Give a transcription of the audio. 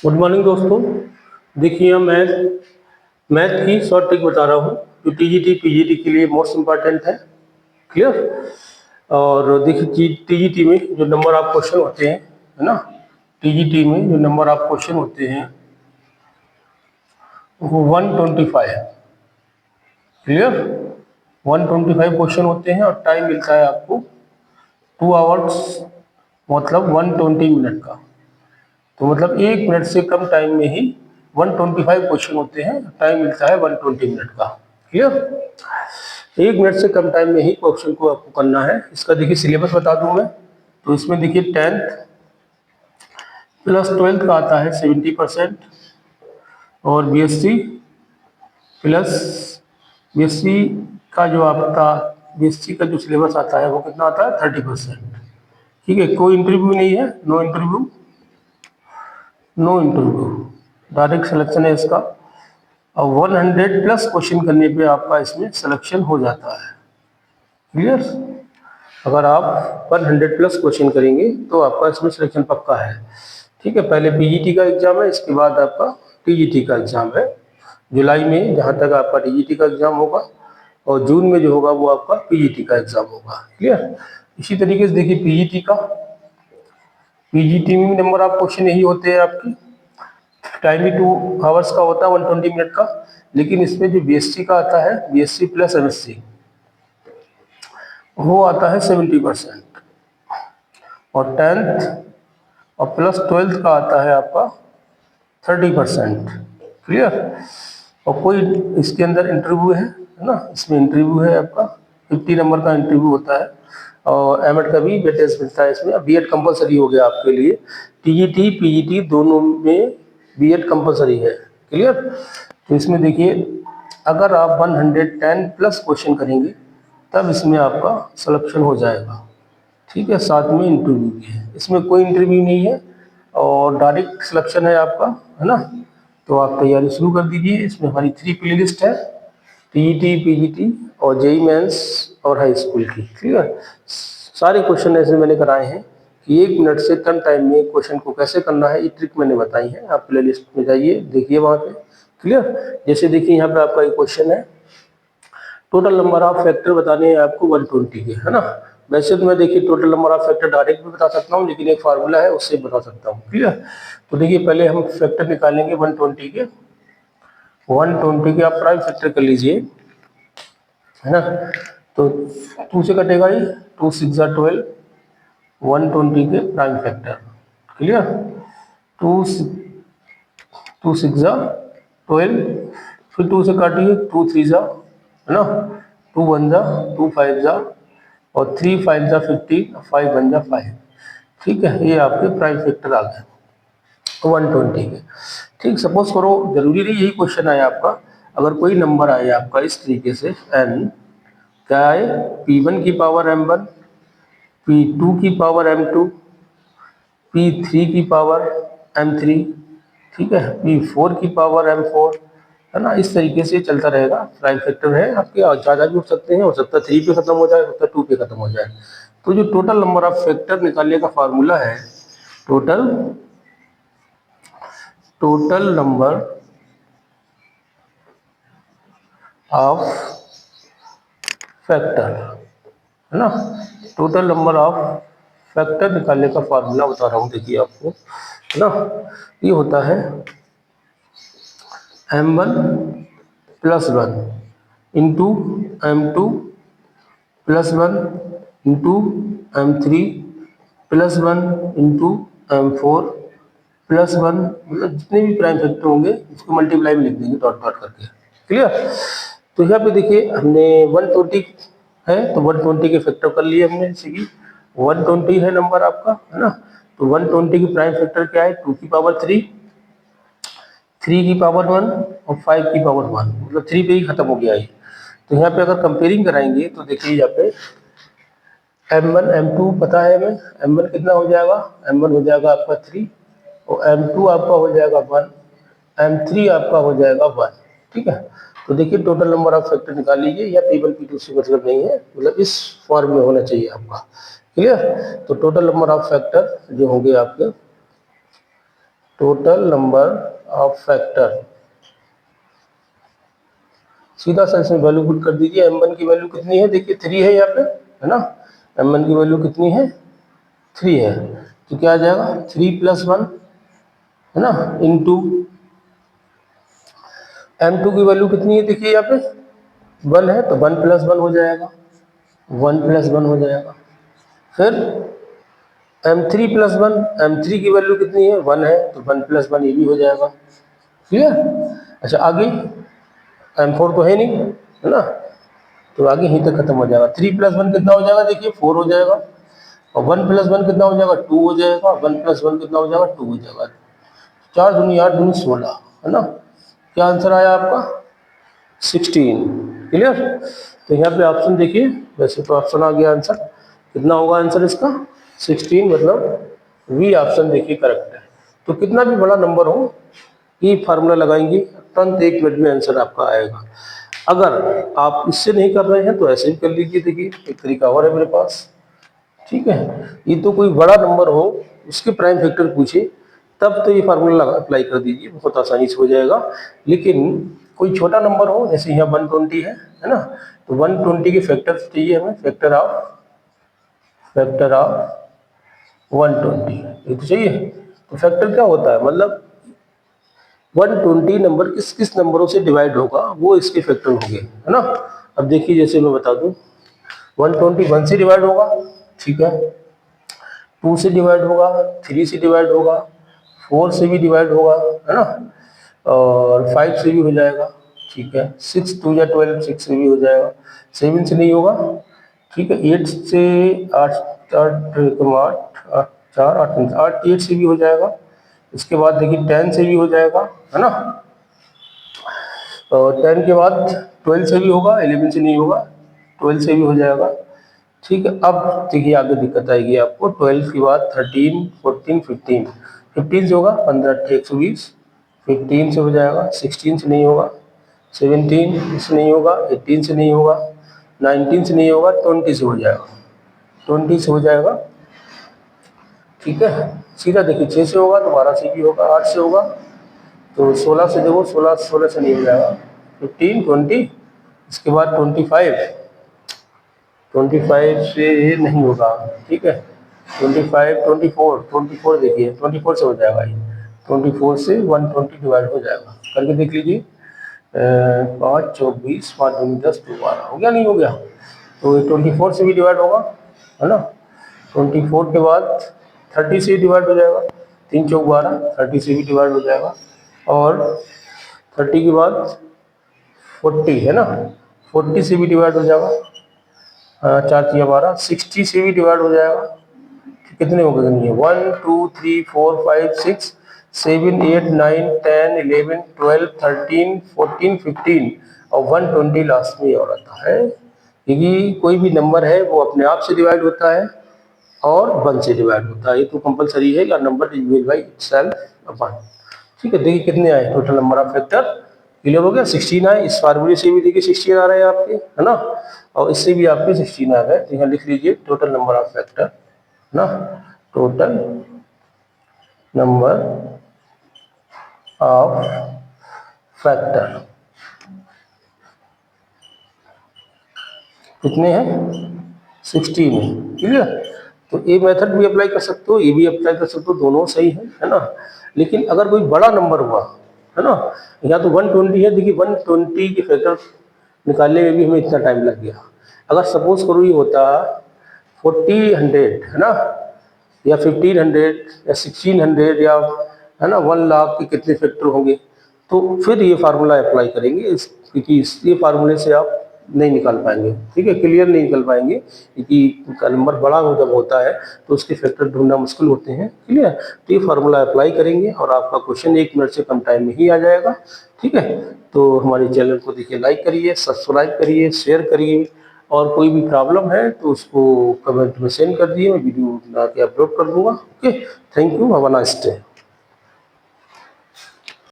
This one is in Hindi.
गुड मॉर्निंग दोस्तों। देखिए मैथ मैथ की शॉर्ट ट्रिक बता रहा हूँ जो टीजीटी पीजीटी के लिए मोस्ट इम्पॉर्टेंट है। क्लियर। और देखिए टीजीटी में जो नंबर ऑफ क्वेश्चन होते हैं, है ना, टीजीटी में जो नंबर ऑफ क्वेश्चन होते हैं वो 125। क्लियर। 125 क्वेश्चन होते हैं और टाइम मिलता है आपको 2 आवर्स, मतलब 120 मिनट का। तो मतलब 1 मिनट से कम टाइम में ही 125 क्वेश्चन होते हैं, टाइम मिलता है 120 मिनट का। क्लियर। 1 मिनट से कम टाइम में ही क्वेश्चन को आपको करना है। इसका देखिए सिलेबस बता दूं मैं। तो इसमें देखिए 10th प्लस 12th का आता है 70%, और बीएससी प्लस बीएससी का जो आपका बीएससी का जो सिलेबस आता है वो कितना आता है 30%। ठीक है, कोई इंटरव्यू नहीं है, no interview, no interview, direct selection है इसका। और 100 प्लस क्वेश्चन करने पे आपका इसमें सिलेक्शन हो जाता है। क्लियर। अगर आप 100 प्लस क्वेश्चन करेंगे तो आपका इसमें सिलेक्शन पक्का है। ठीक है, पहले पीजीटी का एग्जाम है, इसके बाद आपका टीजीटी का एग्जाम है। जुलाई में जहाँ तक आपका टीजीटी का एग्जाम होगा, और जून में जो होगा वो आपका पीजीटी का एग्जाम होगा। क्लियर। इसी तरीके से देखिए पीजीटी में नंबर ऑफ क्वेश्चन यही होते हैं आपकी, टाइम भी 2 आवर्स का होता है 120 मिनट का। लेकिन इसमें जो बीएससी का आता है, बीएससी प्लस एमएससी, वो आता है 70%, और 10th और प्लस 12th का आता है आपका 30%। क्लियर। और कोई इसके अंदर इंटरव्यू है ना, इसमें इंटरव्यू है आपका 50 नंबर का इंटरव्यू होता है, और एमएड का भी वेटेज मिलता है इसमें। बीएड कंपलसरी हो गया आपके लिए, टीजीटी पीजीटी दोनों में बीएड कंपलसरी है। क्लियर। तो इसमें देखिए अगर आप 110 प्लस क्वेश्चन करेंगे तब इसमें आपका सिलेक्शन हो जाएगा। ठीक है, साथ में इंटरव्यू भी है, इसमें कोई इंटरव्यू नहीं है और डायरेक्ट सिलेक्शन है आपका, है ना। तो आप तैयारी शुरू कर दीजिए। इसमें हमारी 3 प्ले लिस्ट है, टीईटी पीजीटी और जेई मेंस और हाई स्कूल की। क्लियर। सारे क्वेश्चन ऐसे मैंने कराए हैं कि 1 मिनट से कम टाइम में क्वेश्चन को कैसे करना है, ये ट्रिक मैंने बताई है। आप प्ले लिस्ट में जाइए, देखिए वहाँ पे। क्लियर। जैसे देखिए यहाँ पे आपका एक क्वेश्चन है, टोटल नंबर ऑफ फैक्टर बताने हैं आपको 120 के, है ना। वैसे तो मैं देखिए total number of factor direct भी बता सकता हूँ, लेकिन एक फार्मूला है उससे बता सकता हूँ। क्लियर। तो देखिए पहले हम फैक्टर निकालेंगे 120 के। 120 के आप प्राइम फैक्टर कर लीजिए, है ना। तो 2 से कटेगा ये, 2 6 12, 120 के प्राइम फैक्टर। क्लियर। 2 2 6 12, फिर 2 से काटिए, 2 3 है ना, 2 1 2 5 और 3 5 15, 5 1 5। ठीक है, ये आपके प्राइम फैक्टर आ गए 120 के। ठीक, सपोज करो, जरूरी नहीं यही क्वेश्चन आए आपका, अगर कोई नंबर आए आपका इस तरीके से n, क्या आए, p1 की पावर m1, p2 की पावर m2, p3 की पावर m3, ठीक है, p4 की पावर m4, है ना। इस तरीके से चलता रहेगा। प्राइम फैक्टर है आपके, ज़्यादा भी हो सकते हैं, हो सकता है 3 पे खत्म हो जाए, हो सकता है 2 पे खत्म हो जाए। तो जो टोटल नंबर ऑफ फैक्टर निकालने का फार्मूला है, total total number of factor, है ना, टोटल नंबर ऑफ फैक्टर निकालने का फार्मूला बता रहा हूँ, देखिए आपको, है ना। ये होता है m1 plus 1 into m2 plus 1 into m3 plus 1 into m4 plus 1, मतलब जितने भी प्राइम फैक्टर होंगे उसको मल्टीप्लाई में लिख देंगे डॉट डॉट करके। क्लियर। तो यहाँ पे देखिए हमने 120 है तो 120 के फैक्टर कर लिए हमने, जैसे कि 120 है नंबर आपका, है ना। तो 120 की प्राइम फैक्टर क्या है, 2 की पावर 3, 3 की पावर 1 और 5 की पावर 1, मतलब 3 पे ही खत्म हो गया ये। तो यहाँ पे अगर कंपेयरिंग कराएंगे तो देखिए यहाँ पे m1 m2 पता है हमें, m1 कितना हो जाएगा, m1 हो जाएगा आपका 3, और m2 आपका हो जाएगा 1, m3 आपका हो जाएगा 1। ठीक है। तो देखिए टोटल नंबर ऑफ फैक्टर निकाल लीजिए, या p1 p2 से मतलब नहीं है, मतलब इस फॉर्म में होना चाहिए आपका। क्लियर। तो टोटल नंबर ऑफ फैक्टर जो होंगे आपके टोटल नंबर ऑफ फैक्टर, सीधा सा इसमें वैल्यू पुट कर दीजिए। m1 की वैल्यू कितनी है, देखिए 3 है यहाँ पे, है ना। m1 की वैल्यू कितनी है, 3 है, तो क्या आ जाएगा 3 + 1, है ना, इंटू m2 की वैल्यू कितनी है, देखिए यहाँ पे 1 है, तो 1 + 1 हो जाएगा, 1 + 1 हो जाएगा। फिर m3 + 1, m3 की वैल्यू कितनी है, 1 है, तो 1 + 1 ये भी हो जाएगा। क्लियर। अच्छा आगे m4 तो है नहीं, है ना, तो आगे यहीं तक खत्म हो जाएगा। 3 + 1 कितना हो जाएगा, देखिए 4 हो जाएगा, और 1 + 1 कितना हो जाएगा, 2 हो जाएगा, 1 + 1 कितना हो जाएगा, 2 हो जाएगा। 4 दूनी 8 दूनी 16, है ना। क्या आंसर आया आपका, 16। क्लियर। तो यहाँ पे ऑप्शन देखिए, वैसे तो ऑप्शन आ गया आंसर, कितना होगा आंसर इसका, 16, मतलब वी ऑप्शन देखिए करेक्ट है। तो कितना भी बड़ा नंबर हो, ये फार्मूला लगाएंगे तुरंत 1 मिनट में आंसर आपका आएगा। अगर आप इससे नहीं कर रहे हैं तो ऐसे भी कर लीजिए, देखिए एक तरीका और है मेरे पास। ठीक है, ये तो कोई बड़ा नंबर हो उसके प्राइम फैक्टर पूछे तब तो ये फार्मूला अप्लाई कर दीजिए, बहुत आसानी से हो जाएगा। लेकिन कोई छोटा नंबर हो, जैसे यहाँ 120 है ना, तो 120 के फैक्टर चाहिए हमें, फैक्टर ऑफ 120 ये तो चाहिए। तो फैक्टर क्या होता है, मतलब 120 नंबर किस किस नंबरों से डिवाइड होगा वो इसके फैक्टर होंगे, है ना। अब देखिए जैसे मैं बता दूं, 120 1 से डिवाइड होगा, ठीक है, 2 से डिवाइड होगा, 3 से डिवाइड होगा, 4 से भी डिवाइड होगा, है ना, और 5 से भी हो जाएगा, ठीक है, 6 2 या 12, 6 से भी हो जाएगा, 7 से नहीं होगा, ठीक है, 8 से 8 4 8 8 से भी हो जाएगा। इसके बाद देखिए 10 से भी हो जाएगा, है ना, और 10 के बाद 12 से भी होगा, 11 से नहीं होगा, 12 से भी हो जाएगा। ठीक है, अब देखिए आगे दिक्कत आएगी आपको, 12 के बाद 13 14 15, 15 से होगा, 15 120, 15 से हो जाएगा, 16 से नहीं होगा, 17 से नहीं होगा, 18 से नहीं होगा, 19 से नहीं होगा, 20 से हो जाएगा, 20 से हो जाएगा। ठीक है, सीधा देखिए 6 से होगा तो 12 से भी होगा, 8 से होगा तो 16 से, देखो 16 से नहीं हो जाएगा, 15 20, इसके बाद 25 से नहीं होगा, ठीक है, 25 24 देखिए 24 से हो जाएगा, ये 24 से 120 डिवाइड हो जाएगा, करके देख लीजिए। 5 24 5 दूनी 10 2 12 हो गया, नहीं हो गया, तो ये 24 से भी डिवाइड होगा, है ना। 24 के बाद 30 से भी डिवाइड हो जाएगा, 3 चौक 12, 30 से भी डिवाइड हो जाएगा, और 30 के बाद 40, है ना, 40 से भी डिवाइड हो जाएगा, 4 3 12, 60 से भी डिवाइड हो जाएगा। कितने हो गए, 1 2 3 4 5 6 7 8 9 10 11 12 13 14 15 और 120 लास्ट में और आता है, क्योंकि कोई भी नंबर है वो अपने आप से डिवाइड होता है और 1 से डिवाइड होता है, ये तो कंपलसरी है, या number divide by itself upon. ठीक है, देखिए कितने आए total number of factor, clear हो गया, 16 आए। इस फार्मूले से भी देखिए 16 आ रहे हैं आपके, है ना, और इससे भी आपके 16 आ गए, तो यहाँ लिख लीजिए टोटल नंबर ऑफ फैक्टर, है ना, टोटल नंबर ऑफ फैक्टर कितने हैं, 16 है। क्लियर। तो ये मेथड भी अप्लाई कर सकते हो, ये भी अप्लाई कर सकते हो, दोनों सही है ना। लेकिन अगर कोई बड़ा नंबर हुआ, है ना, यहाँ तो 120 है, देखिए 120 के फैक्टर निकालने में भी हमें इतना टाइम लग गया। अगर सपोज करो ये होता 40 100, है ना, या 1500 या 1600 या, है ना, 1 लाख के कितने फैक्टर होंगे, तो फिर ये फार्मूला अप्लाई करेंगे, क्योंकि ये फार्मूले से आप नहीं निकाल पाएंगे, ठीक है, क्लियर नहीं निकल पाएंगे, क्योंकि उनका नंबर बड़ा हो जब होता है तो उसके फैक्टर ढूंढना मुश्किल होते हैं। क्लियर। तो ये फार्मूला अप्लाई करेंगे और आपका क्वेश्चन 1 मिनट से कम टाइम में ही आ जाएगा। ठीक है, तो हमारे चैनल को देखिए, लाइक करिए, सब्सक्राइब करिए, शेयर करिए, और कोई भी प्रॉब्लम है तो उसको कमेंट में सेंड कर दिए, मैं वीडियो बना के अपलोड कर दूंगा। Okay, thank you, have a nice day.